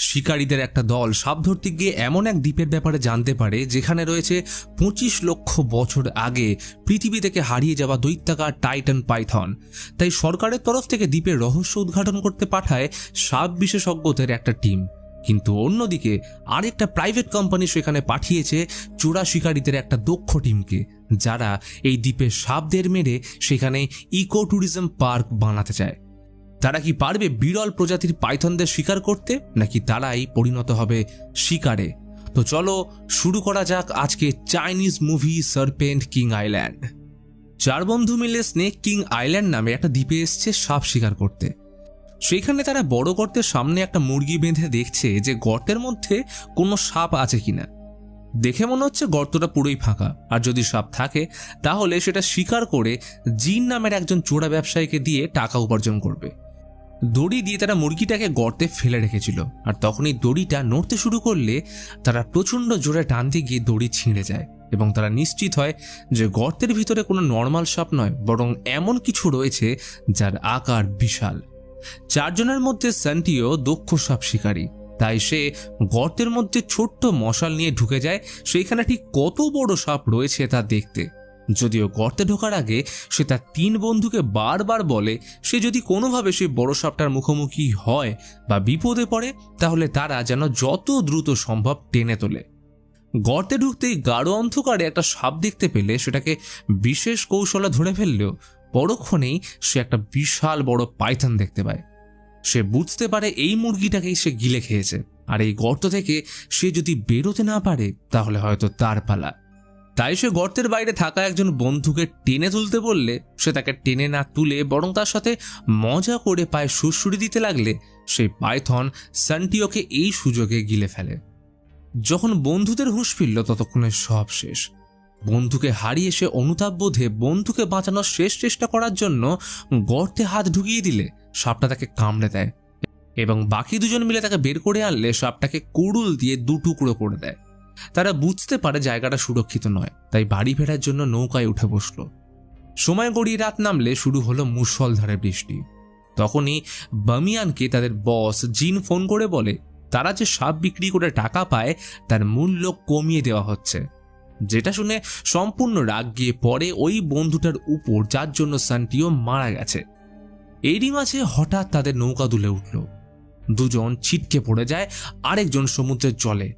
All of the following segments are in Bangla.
শিকারীদের একটা দল সাপ ধরতে গিয়ে এমন এক দ্বীপের ব্যাপারে জানতে পারে যেখানে রয়েছে 25 লক্ষ বছর আগে পৃথিবী থেকে হারিয়ে যাওয়া দৈত্যাকার টাইটান পাইথন। তাই সরকারের তরফ থেকে দ্বীপের রহস্য উদ্ঘাটন করতে পাঠায় সাপ বিশেষজ্ঞদের একটা টিম। কিন্তু অন্যদিকে আরেকটা প্রাইভেট কোম্পানি সেখানে পাঠিয়েছে চোরা শিকারীদের একটা দক্ষ টিমকে, যারা এই দ্বীপের সাপদের মেরে সেখানে ইকো ট্যুরিজম পার্ক বানাতে চায়। তারা কি পারবে বিরল প্রজাতির পাইথনদের শিকার করতে, নাকি তারাই পরিণত হবে শিকারে? তো চলো শুরু করা যাক আজকে Chinese movie serpent king island. 4 বন্ধু মিলে স্নেক কিং আইল্যান্ড নামে একটা দ্বীপে এসছে সাপ শিকার করতে। সেখানে তারা বড় গর্তের সামনে একটা মুরগি বেঁধে দেখছে যে গর্তের মধ্যে কোনো সাপ আছে কিনা। দেখে মনে হচ্ছে গর্তটা পুরোই ফাঁকা, আর যদি সাপ থাকে তাহলে সেটা শিকার করে জিন নামের একজন চোরা ব্যবসায়ীকে দিয়ে টাকা উপার্জন করবে। দড়ি দিয়ে তারা মুরগিটাকে গর্তে ফেলে রেখেছিল, আর তখনই দড়িটা নড়তে শুরু করলে তারা প্রচণ্ড জোরে টানতে গিয়ে দড়ি ছিঁড়ে যায় এবং তারা নিশ্চিত হয় যে গর্তের ভিতরে কোনো নর্মাল সাপ নয়, বরং এমন কিছু রয়েছে যার আকার বিশাল। 4 জনের মধ্যে সান্টিও দক্ষ সাপ শিকারী, তাই সে গর্তের মধ্যে ছোট্ট মশাল নিয়ে ঢুকে যায় সেইখানে ঠিক কত বড় সাপ রয়েছে তা দেখতে। যদিও গর্তে ঢোকার আগে সে তার 3 বন্ধুকে বারবার বলে সে যদি কোনোভাবে সেই বড় সাপটার মুখোমুখি হয় বা বিপদে পড়ে তাহলে তারা যেন যত দ্রুত সম্ভব টেনে তোলে। গর্তে ঢুকতেই গাঢ় অন্ধকারে একটা সাপ দেখতে পেলে সেটাকে বিশেষ কৌশলে ধরে ফেললেও পরক্ষণেই সে একটা বিশাল বড় পাইথন দেখতে পায়। সে বুঝতে পারে এই মুরগিটাকেই সে গিলে খেয়েছে, আর এই গর্ত থেকে সে যদি বেরোতে না পারে তাহলে হয়তো তার পালা। তাই সে গর্তের বাইরে থাকা একজন বন্ধুকে টেনে তুলতে বললে সে তাকে টেনে না তুলে বরং তার সাথে মজা করে পায়ে সুড়সুড়ি দিতে লাগলে সেই পাইথন সান্টিওকে এই সুযোগে গিলে ফেলে। যখন বন্ধুদের হুঁশ ফিরল ততক্ষণে সব শেষ। বন্ধুকে হারিয়ে সে অনুতাপ বোধে বন্ধুকে বাঁচানোর শেষ চেষ্টা করার জন্য গর্তে হাত ঢুকিয়ে দিলে সাপটা তাকে কামড়ে দেয় এবং বাকি 2 জন মিলে তাকে বের করে আনলে সাপটাকে কুড়ুল দিয়ে 2 টুকরো করে দেয়। তারা বুঝতে পারে জায়গাটা সুরক্ষিত নয়, তাই বাড়ি ফেরার জন্য নৌকায় উঠে বসল। সময় গড়িয়ে রাত নামলে শুরু হলো মুষলধারে বৃষ্টি। তখনই বামিয়ানকে তাদের বস জিন ফোন করে বলে তারা যে সাপ বিক্রি করে টাকা পায় তার মূল্য কমিয়ে দেওয়া হচ্ছে, যেটা শুনে সম্পূর্ণ রাগ গিয়ে পড়ে ওই বন্ধুটার উপর যার জন্য সান্টিও মারা গেছে। এরই মাঝে হঠাৎ তাদের নৌকা দুলে উঠল। 2 জন ছিটকে পড়ে যায় আরেকজন সমুদ্রের জলে,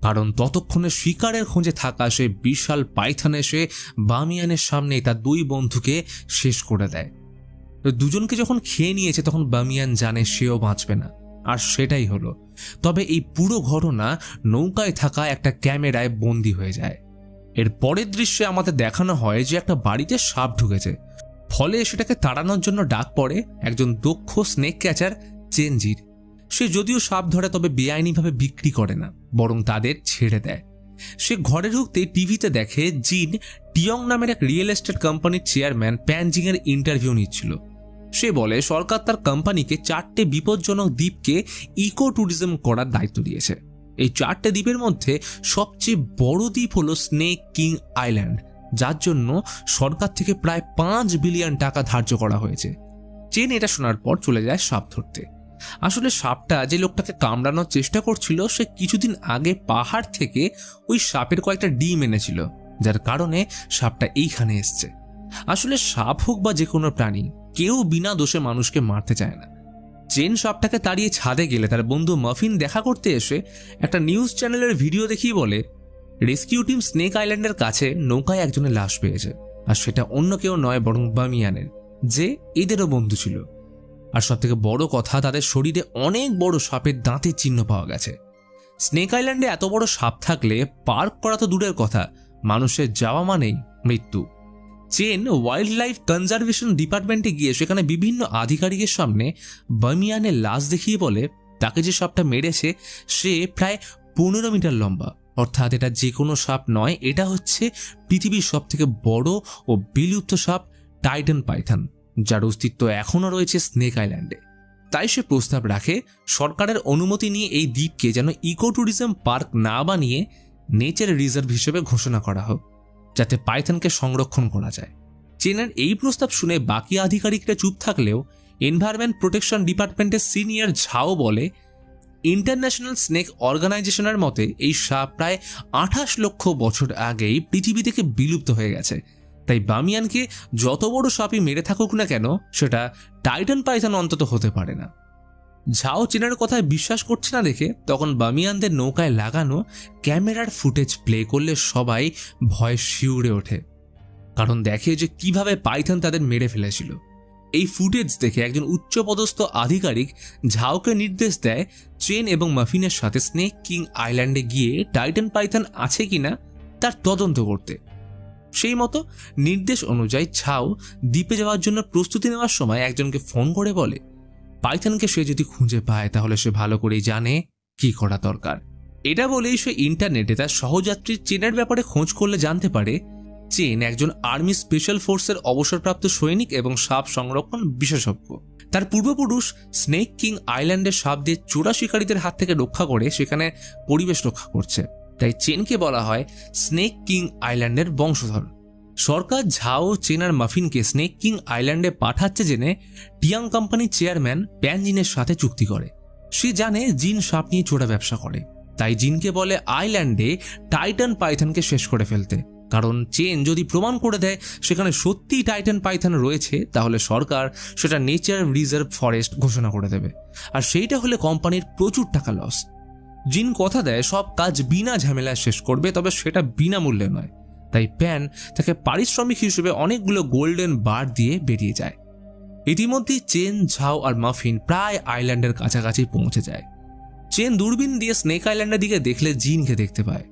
কারণ ততক্ষণে শিকারের খোঁজে থাকা সে বিশাল পাইথন এসে বামিয়ানের সামনে তার 2 বন্ধুকে শেষ করে দেয়। 2 জনকে যখন খেয়ে নিয়েছে তখন বামিয়ান জানে সেও বাঁচবে না, আর সেটাই হলো। তবে এই পুরো ঘটনা নৌকায় থাকা একটা ক্যামেরায় বন্দী হয়ে যায়। এর পরের দৃশ্যে আমাদের দেখানো হয় যে একটা বাড়িতে সাপ ঢুকেছে, ফলে সেটাকে তাড়ানোর জন্য ডাক পড়ে একজন দক্ষ স্নেক ক্যাচার চেনজির। সে যদিও সাপ ধরে তবে বেআইনিভাবে বিক্রি করে না, বরং তাদের ছেড়ে দেয়। সে ঘরে ঢুকতেই টিভিতে দেখে জিন টিয়ং নামের এক রিয়েল এস্টেট কোম্পানির চেয়ারম্যান প্যানজিং এর ইন্টারভিউ নিচ্ছিল। সে বলে সরকার তার কোম্পানিকে 4টে বিপজ্জনক দ্বীপকে ইকো ট্যুরিজম করার দায়িত্ব দিয়েছে। এই 4টে দ্বীপের মধ্যে সবচেয়ে বড় দ্বীপ হলো স্নেক কিং আইল্যান্ড, যার জন্য সরকার থেকে প্রায় 5 বিলিয়ন টাকা ধার্য করা হয়েছে। চেন এটা শোনার পর চলে যায় সাপ ধরতে। আসলে সাপটা যে লোকটাকে কামড়ানোর চেষ্টা করছিল সে কিছুদিন আগে পাহাড় থেকে ওই সাপের কয়েকটা ডিম এনেছিল, যার কারণে সাপটা এইখানে এসছে। আসলে সাপ হোক বা যে কোনো প্রাণী, কেউ বিনা দোষে মানুষকে মারতে চায় না। চেন সাপটাকে তাড়িয়ে ছাদে গেলে তার বন্ধু মাফিন দেখা করতে এসে একটা নিউজ চ্যানেলের ভিডিও দেখিয়ে বলে রেস্কিউ টিম স্নেক আইল্যান্ডের কাছে নৌকায় একজনের লাশ পেয়েছে, আর সেটা অন্য কেউ নয় বরং বামিয়ানের, যে এদেরও বন্ধু ছিল। আর সব থেকে বড় কথা, তাদের শরীরে অনেক বড় সাপের দাঁতের চিহ্ন পাওয়া গেছে। স্নেক আইল্যান্ডে এত বড় সাপ থাকলে পার্ক করা তো দূরের কথা, মানুষের যাওয়া মানেই মৃত্যু। চেন ওয়াইল্ড লাইফ কনজারভেশন ডিপার্টমেন্টে গিয়ে সেখানে বিভিন্ন আধিকারিকের সামনে বামিয়ানের লাশ দেখিয়ে বলে তাকে যে সাপটা মেরেছে সে প্রায় 15 মিটার লম্বা, অর্থাৎ এটা যে কোনো সাপ নয়, এটা হচ্ছে পৃথিবীর সব থেকে বড় ও বিলুপ্ত সাপ টাইটান পাইথন, যার অস্তিত্ব এখনও রয়েছে স্নেক আইল্যান্ডে। তাই সে প্রস্তাব রাখে সরকারের অনুমতি নিয়ে এই দ্বীপকে যেন ইকো ট্যুরিজম পার্ক না বানিয়ে নেচার রিজার্ভ হিসেবে ঘোষণা করা হোক, যাতে পাইথনকে সংরক্ষণ করা যায়। চেনের এই প্রস্তাব শুনে বাকি আধিকারিকরা চুপ থাকলেও এনভায়রনমেন্ট প্রোটেকশন ডিপার্টমেন্টের সিনিয়র ঝাও বলে ইন্টারন্যাশনাল স্নেক অর্গানাইজেশনের মতে এই সাপ প্রায় 28 লক্ষ বছর আগেই পৃথিবী থেকে বিলুপ্ত হয়ে গেছে। তাই বামিয়ানকে যত বড় সাপই মেরে থাকুক না কেন, সেটা টাইটান পাইথন অন্তত হতে পারে না। ঝাও চেনার কথায় বিশ্বাস করছে না দেখে তখন বামিয়ানদের নৌকায় লাগানো ক্যামেরার ফুটেজ প্লে করলে সবাই ভয়ে শিউরে ওঠে, কারণ দেখে যে কিভাবে পাইথন তাদের মেরে ফেলেছিল। এই ফুটেজ দেখে একজন উচ্চপদস্থ আধিকারিক ঝাওকে নির্দেশ দেয় চেন এবং মাফিনের সাথে স্নেক কিং আইল্যান্ডে গিয়ে টাইটান পাইথন আছে কিনা তার তদন্ত করতে। সেই মতো নির্দেশ অনুযায়ী ঝাও দ্বীপে যাওয়ার জন্য প্রস্তুতি নেওয়ার সময় একজনকে ফোন করে বলে পাইথনকে সে যদি খুঁজে পায় তাহলে সে ভালো করেই জানে কি করা দরকার। এটা বলেই সে ইন্টারনেটে তার সহযাত্রী চেনের ব্যাপারে খোঁজ করলে জানতে পারে চেন একজন আর্মি স্পেশাল ফোর্সের অবসরপ্রাপ্ত সৈনিক এবং সাপ সংরক্ষণ বিশেষজ্ঞ। তার পূর্বপুরুষ স্নেক কিং আইল্যান্ডের সাপ দিয়ে চোরা শিকারীদের হাত থেকে রক্ষা করে সেখানে পরিবেশ রক্ষা করছে, তাই চেনকে বলা হয় স্নেক কিং আইল্যান্ডের বংশধর। সরকার ঝাও, চেন আর মাফিনকে স্নেক কিং আইল্যান্ডে পাঠাচ্ছে জেনে টিয়াং কোম্পানির চেয়ারম্যান প্যান জিনের সাথে চুক্তি করে। সে জানে জিন সাপ নিয়ে চোরা ব্যবসা করে, তাই জিনকে বলে আইল্যান্ডে টাইটান পাইথনকে শেষ করে ফেলতে, কারণ চেন যদি প্রমাণ করে দেয় সেখানে সত্যিই টাইটান পাইথন রয়েছে তাহলে সরকার সেটা নেচার রিজার্ভ ফরেস্ট ঘোষণা করে দেবে, আর সেইটা হলে কোম্পানির প্রচুর টাকা লস। জিন কথা দেয় সব কাজ বিনা ঝামেলায় শেষ করবে, তবে সেটা বিনামূল্যে নয়। তাই প্যান তাকে পারিশ্রমিক হিসেবে অনেকগুলো গোল্ডেন বার দিয়ে বেরিয়ে যায়। ইতিমধ্যেই চেন, ঝাও আর মাফিন প্রায় আইল্যান্ডের কাছাকাছি পৌঁছে যায়। চেন দূরবীন দিয়ে স্নেক আইল্যান্ডের দিকে দেখলে জিনকে দেখতে পায়।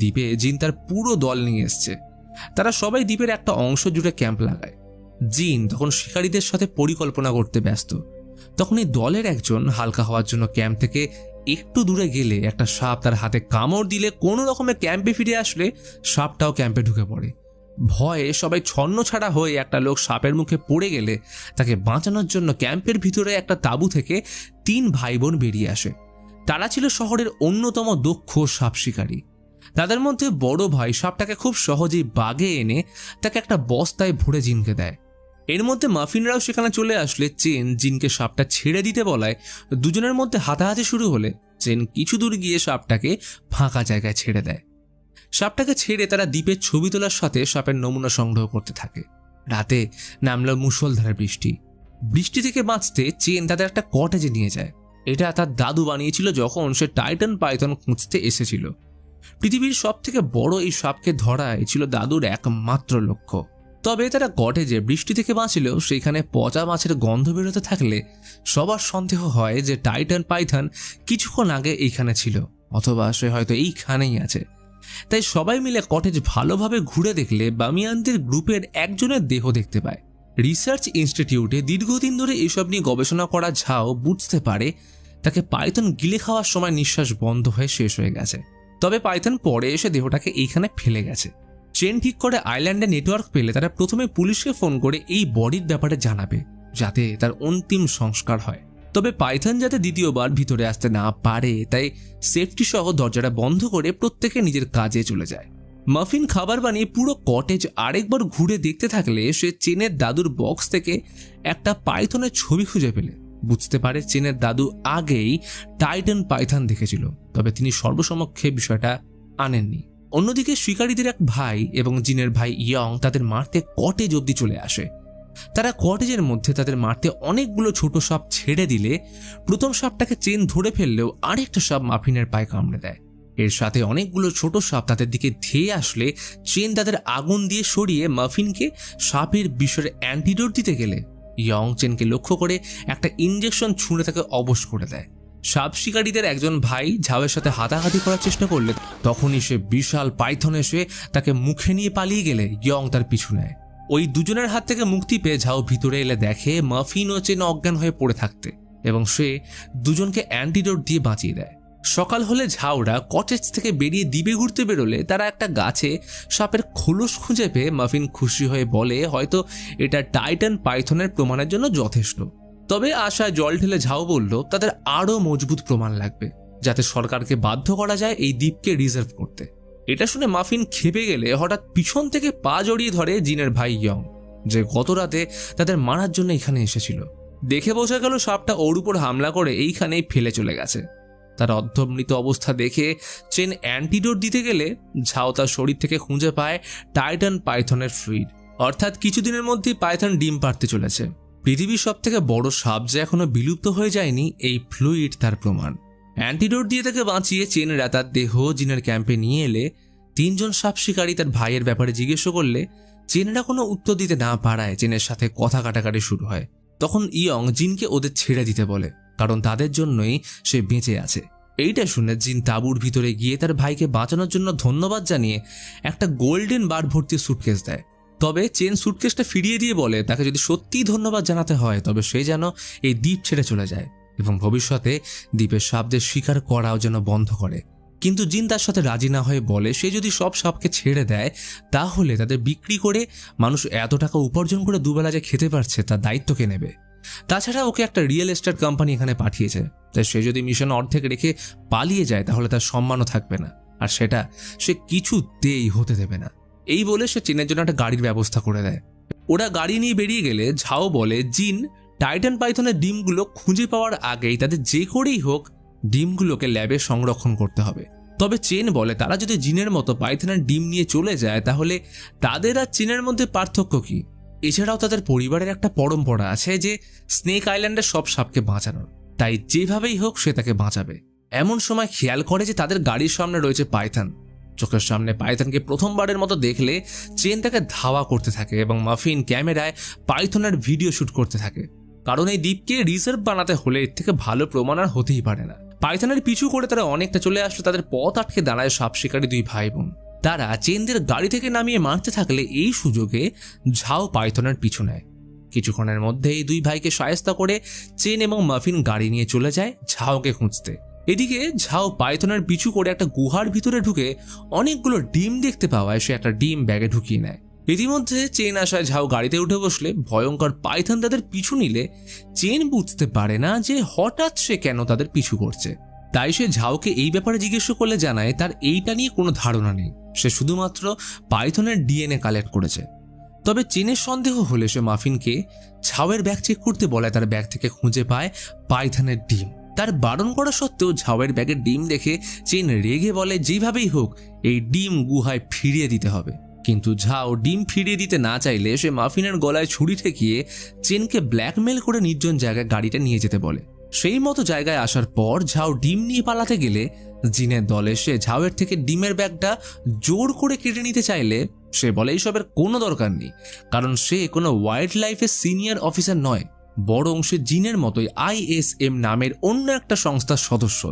দ্বীপে জিন তার পুরো দল নিয়ে এসছে। তারা সবাই দ্বীপের একটা অংশ জুড়ে ক্যাম্প লাগায়। জিন তখন শিকারীদের সাথে পরিকল্পনা করতে ব্যস্ত। তখন এই দলের একজন হালকা হওয়ার জন্য ক্যাম্প থেকে একটু দূরে গেলে একটা সাপ তার হাতে কামড় দিলে কোনো রকমে ক্যাম্পে ফিরে আসলে সাপটাও ক্যাম্পে ঢুকে পড়ে। ভয়ে সবাই ছন্ন ছাড়া হয়ে একটা লোক সাপের মুখে পড়ে গেলে তাকে বাঁচানোর জন্য ক্যাম্পের ভিতরে একটা তাঁবু থেকে 3 ভাই বোন বেরিয়ে আসে। তারা ছিল শহরের অন্যতম দক্ষ সাপ শিকারী। তাদের মধ্যে বড় ভাই সাপটাকে খুব সহজেই বাগে এনে তাকে একটা বস্তায় ভরে জিনকে দেয়। এর মধ্যে মাফিনরাও সেখানে চলে আসলে চেন জিনকে সাপটা ছেড়ে দিতে বলায় দুজনের মধ্যে হাতাহাতি শুরু হলে চেন কিছু দূর গিয়ে সাপটাকে ফাঁকা জায়গায় ছেড়ে দেয়। সাপটাকে ছেড়ে তারা দ্বীপের ছবি তোলার সাথে সাপের নমুনা সংগ্রহ করতে থাকে। রাতে নামল মুষলধারে বৃষ্টি। বৃষ্টি থেকে বাঁচতে চেন তাদের একটা কটেজে নিয়ে যায়। এটা তার দাদু বানিয়েছিল যখন সে টাইটান পাইথন খুঁজতে এসেছিল। পৃথিবীর সব থেকে বড় এই সাপকে ধরাই ছিল দাদুর একমাত্র লক্ষ্য। তবে তারা কটেজে বৃষ্টি থেকে বাঁচলেও সেখানে পচা মাছের গন্ধ বেরোতে থাকলে সবার সন্দেহ হয় যে টাইটান পাইথন কিছুক্ষণ আগে এইখানে ছিল, অথবা সে হয়তো এইখানেই আছে। তাই সবাই মিলে কটেজ ভালোভাবে ঘুরে দেখলে বামিয়ানদের গ্রুপের একজনের দেহ দেখতে পায়। রিসার্চ ইনস্টিটিউটে দীর্ঘদিন ধরে এসব নিয়ে গবেষণা করা ঝাও বুঝতে পারে তাকে পাইথন গিলে খাওয়ার সময় নিঃশ্বাস বন্ধ হয়ে শেষ হয়ে গেছে। তবে পাইথন পরে এসে দেহটাকে এইখানে ফেলে গেছে। চেন ঠিক করে আইল্যান্ডে নেটওয়ার্ক পেলে তারা প্রথমে পুলিশকে ফোন করে এই বডির ব্যাপারে জানাবে, যাতে তার অন্তিম সংস্কার হয়। তবে পাইথন যাতে দ্বিতীয়বার ভিতরে আসতে না পারে তাই সেফটি সহ দরজাটা বন্ধ করে প্রত্যেকে নিজের কাজে চলে যায়। মাফিন খাবার বানিয়ে পুরো কটেজ আরেকবার ঘুরে দেখতে থাকলে সে চেনের দাদুর বক্স থেকে একটা পাইথনের ছবি খুঁজে পেলে বুঝতে পারে চেনের দাদু আগেই টাইটান পাইথন দেখেছিল, তবে তিনি সর্বসমক্ষে বিষয়টা আনেননি। অন্যদিকে শিকারীদের এক ভাই এবং জিনের ভাই ইয়ং তাদের মারতে কটেজ অবধি চলে আসে। তারা কটেজের মধ্যে তাদের মারতে অনেকগুলো ছোট সাপ ছেড়ে দিলে প্রথম সাপটাকে চেন ধরে ফেললেও আরেকটা সাপ মাফিনের পায়ে কামড়ে দেয়। এর সাথে অনেকগুলো ছোট সাপ তাদের দিকে ধেয়ে আসলে চেন তাদের আগুন দিয়ে সরিয়ে মাফিনকে সাপের বিষের অ্যান্টিডোট দিতে গেলে ইয়ং চেনকে লক্ষ্য করে একটা ইঞ্জেকশন ছুঁড়ে তাকে অবশ করে দেয়। সাপ শিকারীদের একজন ভাই ঝাওয়ের সাথে হাতাহাতি করার চেষ্টা করলে তখনই সে বিশাল পাইথন এসে তাকে মুখে নিয়ে পালিয়ে গেলে ইয়ং তার পিছু নেয়। ওই দুজনের হাত থেকে মুক্তি পেয়ে ঝাও ভিতরে এলে দেখে মাফিন ও চেন অজ্ঞান হয়ে পড়ে থাকতে এবং সে দুজনকে অ্যান্টিডোট দিয়ে বাঁচিয়ে দেয়। সকাল হলে ঝাওরা কটেজ থেকে বেরিয়ে দ্বীপে ঘুরতে বেরোলে তারা একটা গাছে সাপের খোলস খুঁজে পেয়ে মাফিন খুশি হয়ে বলে হয়তো এটা টাইটান পাইথনের প্রমাণের জন্য যথেষ্ট। তবে আশায় জল ঢেলে ঝাও বলল তাদের আরও মজবুত প্রমাণ লাগবে, যাতে সরকারকে বাধ্য করা যায় এই দ্বীপকে রিজার্ভ করতে। এটা শুনে মাফিন খেপে গেলে হঠাৎ পিছন থেকে পা জড়িয়ে ধরে জিনের ভাই ইয়ং, যে গত রাতে তাদের মারার জন্য এখানে এসেছিল। দেখে বোঝা গেল সাপটা ওর উপর হামলা করে এইখানেই ফেলে চলে গেছে। তার অর্ধমৃত অবস্থা দেখে চেন অ্যান্টিডোট দিতে গেলে ঝাও তার শরীর থেকে খুঁজে পায় টাইটান পাইথনের ফ্লুইড। অর্থাৎ কিছুদিনের মধ্যেই পাইথন ডিম পাড়তে চলেছে। পৃথিবীর সব থেকে বড় সাপ যে এখনো বিলুপ্ত হয়ে যায়নি, এই ফ্লুইড তার প্রমাণ। অ্যান্টিডোট দিয়ে তাকে বাঁচিয়ে চেনরা তার দেহ জিনের ক্যাম্পে নিয়ে এলে 3 জন সাপ শিকারী তার ভাইয়ের ব্যাপারে জিজ্ঞেস করলে চেনরা কোনো উত্তর দিতে না পারায় চেনের সাথে কথা কাটাকাটি শুরু হয়। তখন ইয়ং জিনকে ওদের ছেড়ে দিতে বলে, কারণ তাদের জন্যই সে বেঁচে আছে। এইটা শুনে জিন তাঁবুর ভিতরে গিয়ে তার ভাইকে বাঁচানোর জন্য ধন্যবাদ জানিয়ে একটা গোল্ডেন বার ভর্তি সুটকেস দেয়। তবে চেন সুটকেসটা ফিরিয়ে দিয়ে বলে তাকে যদি সত্যিই ধন্যবাদ জানাতে হয় তবে সে যেন এই দ্বীপ ছেড়ে চলে যায় এবং ভবিষ্যতে দ্বীপের সাপদের শিকার করাও যেন বন্ধ করে। কিন্তু জিন তার সাথে রাজি না হয়ে বলে সে যদি সব সাপকে ছেড়ে দেয় তাহলে তাদের বিক্রি করে মানুষ এত টাকা উপার্জন করে দুবেলা যে খেতে পারছে তার দায়িত্ব কে নেবে। তাছাড়া ওকে একটা রিয়েল এস্টেট কোম্পানি এখানে পাঠিয়েছে, তাই সে যদি মিশন অর্ধেক রেখে পালিয়ে যায় তাহলে তার সম্মানও থাকবে না, আর সেটা সে কিছুতেই হতে দেবে না। এই বলে সে চেনের জন্য একটা গাড়ির ব্যবস্থা করে দেয়। ওরা গাড়ি নিয়ে বেরিয়ে গেলে ঝাও বলে জিন টাইটান পাইথনের ডিমগুলো খুঁজে পাওয়ার আগেই তাদের যে করেই হোক ডিমগুলোকে ল্যাবে সংরক্ষণ করতে হবে। তবে চেন বলে তারা যদি জিনের মতো পাইথনের ডিম নিয়ে চলে যায় তাহলে তাদের আর চেনের মধ্যে পার্থক্য কি। এছাড়াও তাদের পরিবারের একটা পরম্পরা আছে যে স্নেক আইল্যান্ডের সব সাপকে বাঁচানোর, তাই যেভাবেই হোক সে তাকে বাঁচাবে। এমন সময় খেয়াল করে যে তাদের গাড়ির সামনে রয়েছে পাইথন। চোখের সামনে পাইথনকে প্রথমবারের মতো দেখলে চেন তাকে ধাওয়া করতে থাকে এবং মাফিন ক্যামেরায় পাইথনের ভিডিও শুট করতে থাকে, কারণ এই দ্বীপকে রিজার্ভ বানাতে হলে এর থেকে ভালো প্রমাণ আর হতেই পারে না। পাইথনের পিছু করে তারা অনেকটা চলে আসলে তাদের পথ আটকে দাঁড়ায় সাপ শিকারী 2 ভাই বোন। তারা চেনদের গাড়ি থেকে নামিয়ে মারতে থাকলে এই সুযোগে ঝাও পাইথনের পিছু নেয়। কিছুক্ষণের মধ্যে এই 2 ভাইকে শায়েস্তা করে চেন এবং মাফিন গাড়ি নিয়ে চলে যায় ঝাওকে খুঁজতে। এদিকে ঝাও পাইথনের পিছু করে একটা গুহার ভিতরে ঢুকে অনেকগুলো ডিম দেখতে পাওয়ায় সে একটা ডিম ব্যাগে ঢুকিয়ে নেয়। ইতিমধ্যে চেন আসায় ঝাও গাড়িতে উঠে বসলে ভয়ঙ্কর পাইথন তাদের পিছু নিলে চেন বুঝতে পারে না যে হঠাৎ সে কেন তাদের পিছু করছে। তাই সে ঝাওকে এই ব্যাপারে জিজ্ঞেস করলে জানায় তার এইটা নিয়ে কোনো ধারণা নেই, সে শুধুমাত্র পাইথনের ডিএনএ কালেক্ট করেছে। তবে চেনের সন্দেহ হলে সে মাফিনকে ঝাওয়ের ব্যাগ চেক করতে বলে তার ব্যাগ থেকে খুঁজে পায় পাইথনের ডিম। তার বারণ করা সত্ত্বেও ঝাওয়ের ব্যাগের ডিম দেখে চেন রেগে বলে যেভাবেই হোক এই ডিম গুহায় ফিরিয়ে দিতে হবে। কিন্তু ঝাও ডিম ফিরিয়ে দিতে না চাইলে সে মাফিনের গলায় ছুরি ঠেকিয়ে চেনকে ব্ল্যাকমেল করে নির্জন জায়গায় গাড়িটা নিয়ে যেতে বলে। সেই মতো জায়গায় আসার পর ঝাও ডিম নিয়ে পালাতে গেলে জিনের দল এসে ঝাওয়ের থেকে ডিমের ব্যাগটা জোর করে কেটে নিতে চাইলে সে বলে এইসবের কোনো দরকার নেই, কারণ সে কোনো ওয়াইল্ড লাইফের সিনিয়র অফিসার নয়, বরং সে জিনের মতোই ISM নামের অন্য একটা সংস্থার সদস্য,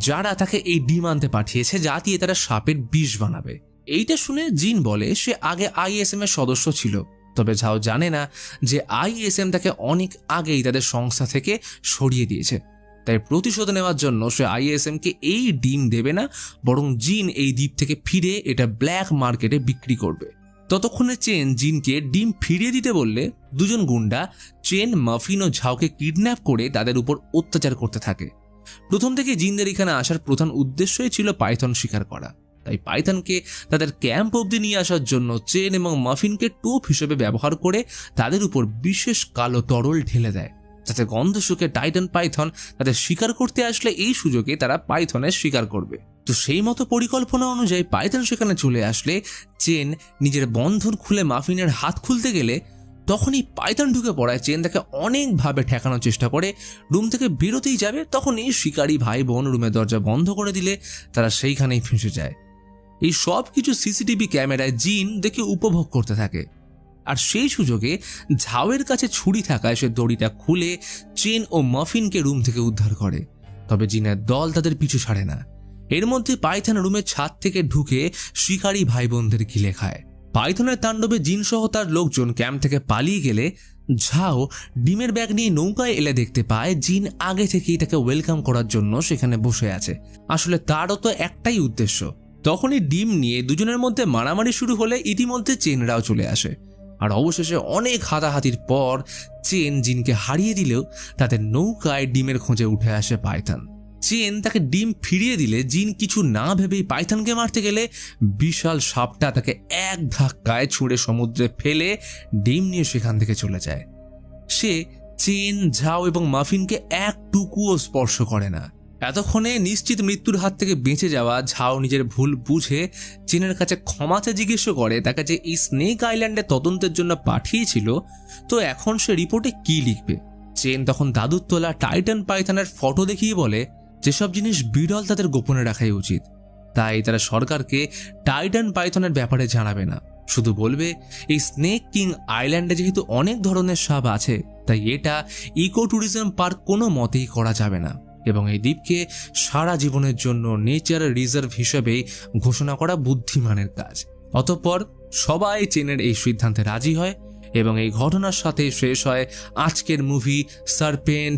যারা তাকে এই ডিম আনতে পাঠিয়েছে যা দিয়ে তারা সাপের বিষ বানাবে। এইটা শুনে জিন বলে সে আগে ISM এর সদস্য ছিল, তবে ঝাও জানে না যে ISM তাকে অনেক আগেই তাদের সংস্থা থেকে সরিয়ে দিয়েছে। তাই প্রতিশোধ নেওয়ার জন্য সে ISM-কে এই ডিম দেবে না, বরং জিন এই দ্বীপ থেকে ফিরে এটা ব্ল্যাক মার্কেটে বিক্রি করবে। ততক্ষণে চেন জিনকে ডিম ফিরিয়ে দিতে বললে 2 জন গুন্ডা চেন, মাফিন ও ঝাওকে কিডন্যাপ করে তাদের উপর অত্যাচার করতে থাকে। প্রথম থেকে জিনদের এখানে আসার প্রধান উদ্দেশ্যই ছিল পাইথন শিকার করা, তাই পাইথনকে তাদের ক্যাম্প অবধি নিয়ে আসার জন্য চেন এবং মাফিনকে টোপ হিসেবে ব্যবহার করে তাদের উপর বিশেষ কালো তরল ঢেলে দেয়, যাতে গন্ধ শুকে টাইটান পাইথন তাদের শিকার করতে আসলে এই সুযোগে তারা পাইথনের শিকার করবে। তো সেই মতো পরিকল্পনা অনুযায়ী পাইথন সেখানে চলে আসলে চেন নিজের বন্ধন খুলে মাফিনের হাত খুলতে গেলে তখনই পাইথন ঢুকে পড়ায়। চেন তাকে অনেকভাবে ঠেকানোর চেষ্টা করে রুম থেকে বেরোতেই যাবে, তখনই শিকারী ভাই বোন রুমের দরজা বন্ধ করে দিলে তারা সেইখানেই ফেঁসে যায়। এই সব কিছু CCTV ক্যামেরায় জিন দেখে উপভোগ করতে থাকে, আর সেই সুযোগে ঝাওয়ের কাছে ছুরি থাকায় সে দড়িটা খুলে চেন ও মাফিনকে রুম থেকে উদ্ধার করে। তবে জিনের দল তাদের পিছু ছাড়ে না। এর মধ্যে পাইথন রুমের ছাদ থেকে ঢুকে শিকারী ভাই বোনদের গিলে খায়। পাইথনের তাণ্ডবে জিন সহ তার লোকজন ক্যাম্প থেকে পালিয়ে গেলে ঝাও ডিমের ব্যাগ নিয়ে নৌকায় এলে দেখতে পায় জিন আগে থেকেই তাকে ওয়েলকাম করার জন্য সেখানে বসে আছে। আসলে তারও তো একটাই উদ্দেশ্য। তখনই ডিম নিয়ে দুজনের মধ্যে মারামারি শুরু হলে ইতিমধ্যে চেনরাও চলে আসে, আর অবশেষে অনেক হাতাহাতির পর চেন জিনকে হারিয়ে দিলেও তাদের নৌকায় ডিমের খোঁজে উঠে আসে পাইথন। চেন তাকে ডিম ফিরিয়ে দিলে জিন কিছু না ভেবেই পাইথনকে মারতে গেলে বিশাল সাপটা তাকে এক ধাক্কায় ছুঁড়ে সমুদ্রে ফেলে ডিম নিয়ে সেখান থেকে চলে যায়। সে চেন, ঝাও এবং মাফিনকে একটুকুও স্পর্শ করে না। এতক্ষণে নিশ্চিত মৃত্যুর হাত থেকে বেঁচে যাওয়া ঝাও নিজের ভুল বুঝে চেনের কাছে ক্ষমাতে জিজ্ঞেস করে তাকে যে এই স্নেক আইল্যান্ডে তদন্তের জন্য পাঠিয়েছিল, তো এখন সে রিপোর্টে কি লিখবে। চেন তখন দাদুর তোলা টাইটান পাইথনের ফটো দেখিয়ে বলে যেসব জিনিস বিরল তাদের গোপনে রাখাই উচিত, তাই তারা সরকারকে টাইটান পাইথনের ব্যাপারে জানাবে না, শুধু বলবে এই স্নেক কিং আইল্যান্ডে যেহেতু অনেক ধরনের সাপ আছে তাই এটা ইকো ট্যুরিজম পার্ক কোনো মতেই করা যাবে না এবং এই দ্বীপকে সারা জীবনের জন্য নেচার রিজার্ভ হিসেবে ঘোষণা করা বুদ্ধিমানের কাজ। অতঃপর সবাই চেনের এই সিদ্ধান্তে রাজি হয় এবং এই ঘটনার সাথে শেষ হয় আজকের মুভি সারপেন্ট